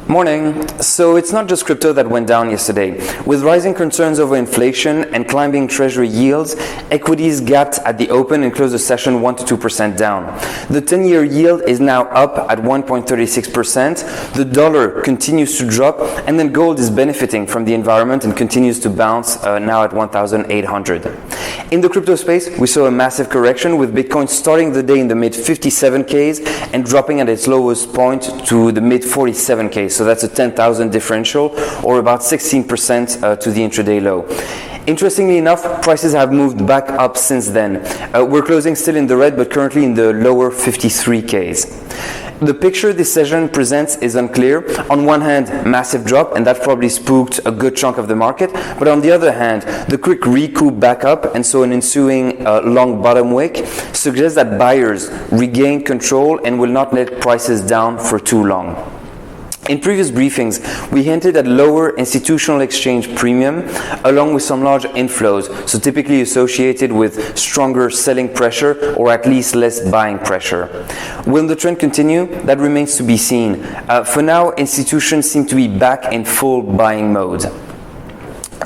Morning. So it's not just crypto that went down yesterday. With rising concerns over inflation and climbing treasury yields, equities gapped at the open and closed the session 1 to 2% down. The 10-year yield is now up at 1.36%. The dollar continues to drop, and then gold is benefiting from the environment and continues to bounce now at 1,800. In the crypto space, we saw a massive correction with Bitcoin starting the day in the mid 57Ks and dropping at its lowest point to the mid 47Ks. So that's a 10,000 differential, or about 16% to the intraday low. Interestingly enough, prices have moved back up since then. We're closing still in the red, but currently in the lower 53Ks. The picture this session presents is unclear. On one hand, massive drop, and that probably spooked a good chunk of the market. But on the other hand, the quick recoup back up, and so an ensuing long bottom wick, suggests that buyers regain control and will not let prices down for too long. In previous briefings, we hinted at lower institutional exchange premium along with some large inflows, so typically associated with stronger selling pressure or at least less buying pressure. Will the trend continue? That remains to be seen. For now, institutions seem to be back in full buying mode.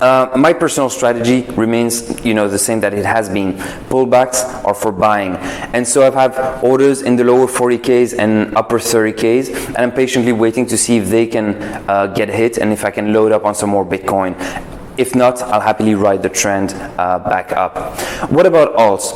My personal strategy remains, the same that it has been. Pullbacks are for buying. And so I've had orders in the lower 40Ks and upper 30Ks, and I'm patiently waiting to see if they can get hit and if I can load up on some more Bitcoin. If not, I'll happily ride the trend back up. What about alts?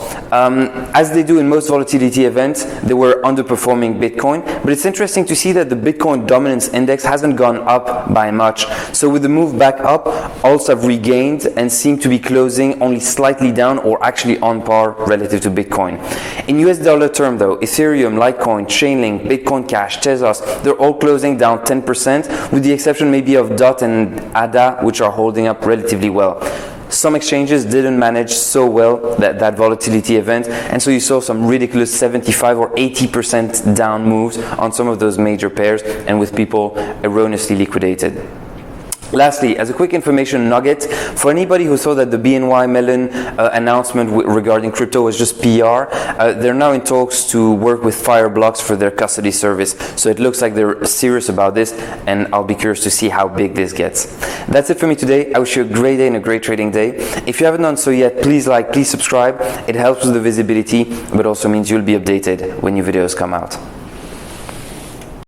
As they do in most volatility events, they were underperforming Bitcoin, but it's interesting to see that the Bitcoin dominance index hasn't gone up by much. So with the move back up, alts have regained and seem to be closing only slightly down or actually on par relative to Bitcoin. In US dollar term though, Ethereum, Litecoin, Chainlink, Bitcoin Cash, Tezos, they're all closing down 10%, with the exception maybe of DOT and ADA, which are holding up relatively well. Some exchanges didn't manage so well that volatility event, and so you saw some ridiculous 75 or 80% down moves on some of those major pairs, and with people erroneously liquidated. Lastly, as a quick information nugget, for anybody who thought that the BNY Mellon announcement regarding crypto was just PR, they're now in talks to work with Fireblocks for their custody service. So it looks like they're serious about this, and I'll be curious to see how big this gets. That's it for me today. I wish you a great day and a great trading day. If you haven't done so yet, please like, please subscribe. It helps with the visibility, but also means you'll be updated when new videos come out.